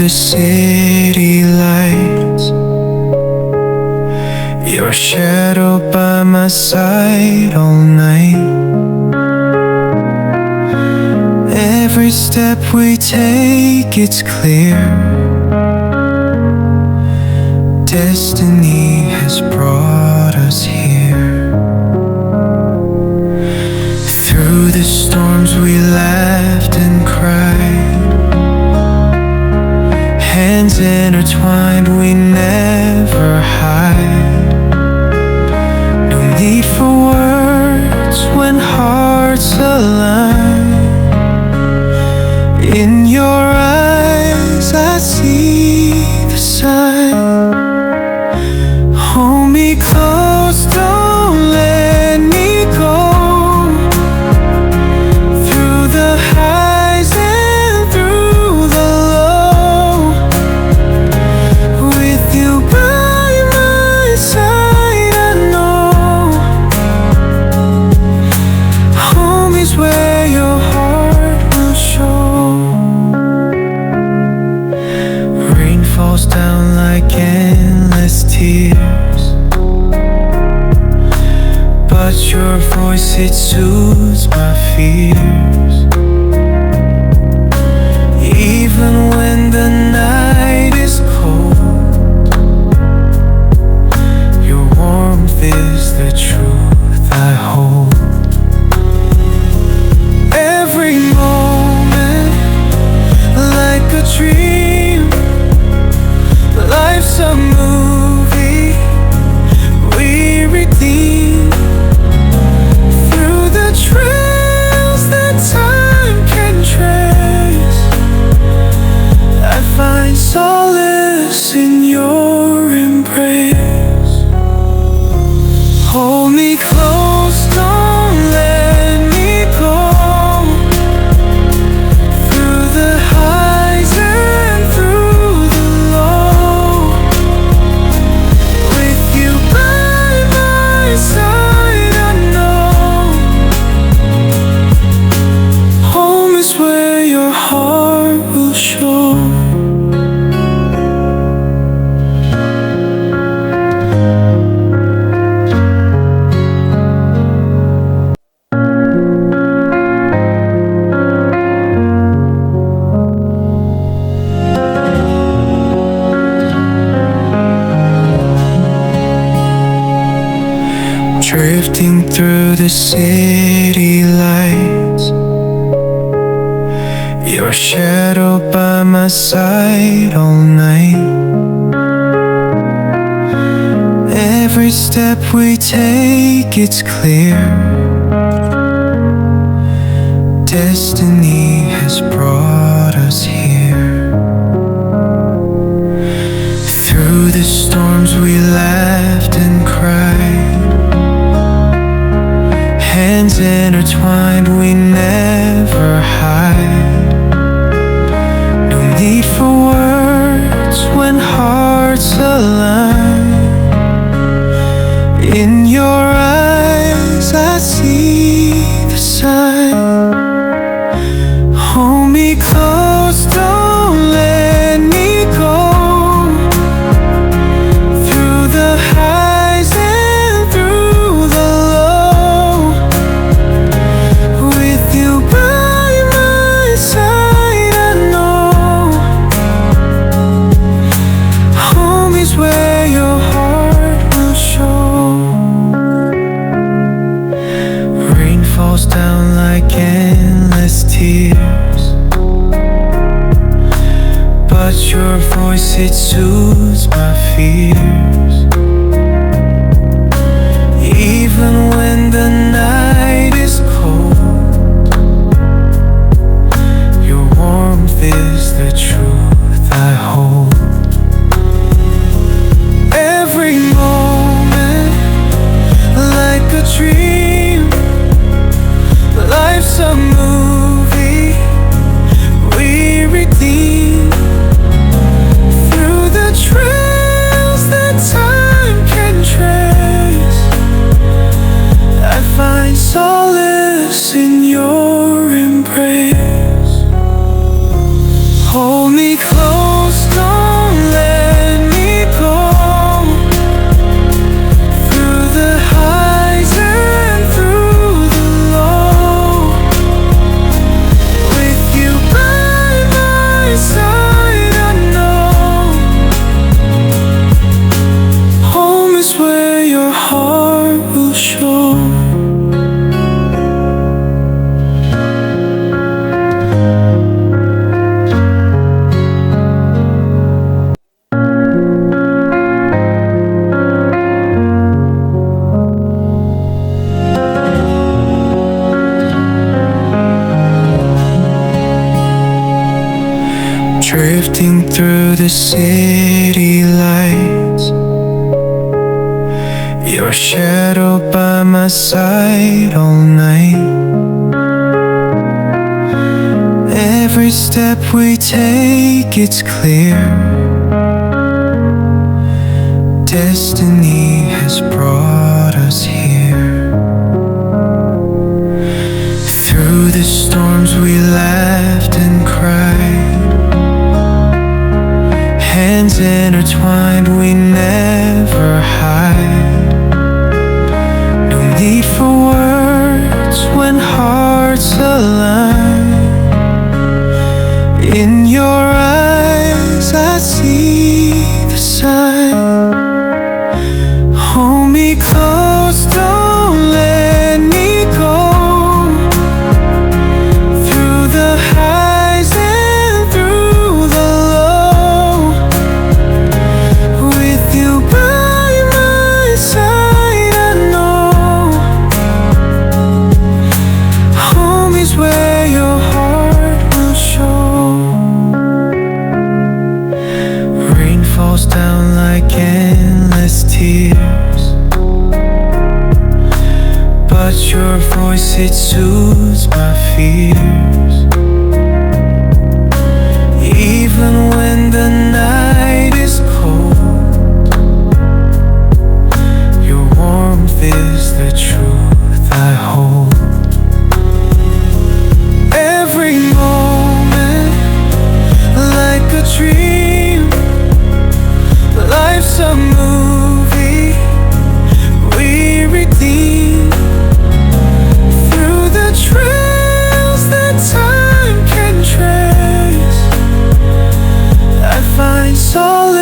the city lights, your shadow by my side all night. Every step we take, it's clear, destiny has brought us here. Through the storms we laughed and cried, hands intertwined, we never hide. No need for words when hearts align. In your eyes I see the sign. Hold me close, don't let me go. Through the highs and through the low, with you by my side I know home is where your heart will show. Rain falls down like endless tears, but your voice, it soothes my fears. Even when the night is cold, your warmth is the truth I hold. Every moment like a dream, life's a movie we redeem. Through the trails that time can trace, I find solace in your embrace. Hold me close, don't let me go. Through the highs and through the low, with you by my side I know home is where your heart will show. Drifting through the city lights, your shadow by my side all night. Every step we take, it's clear, destiny has brought us here. Through the storms we laughed and cried, hands intertwined, we never hide. No need for words when hearts align. In your eyes I see the sign. Hold me close, don't let me go. Through the highs and through the low, with you by my side I know home is where your heart will show. Rain falls down like endless tears, but your voice, it soothes my fears. Even when the night is cold, your warmth is the truth I hold. Every moment like a dream, life's a movie we redeem. Through the trails that time can trace, I find the city lights, your shadow by my side all night. Every step we take, it's clear, destiny has brought us here. Through the storms we laughed and cried, hands intertwined, we never hide. No need for words when hearts align. In your eyes I see the sign. Hold me close, don't let me go. Through the highs and through the low, with you by my side, I know home is where your heart will show. Rain falls down like endless tears, but your voice, it soothes my fears. Even when the night is cold, your warmth is the truth I hold. Every moment like a dream, life's a movie we redeem. Through the trails that time can trace, I find solace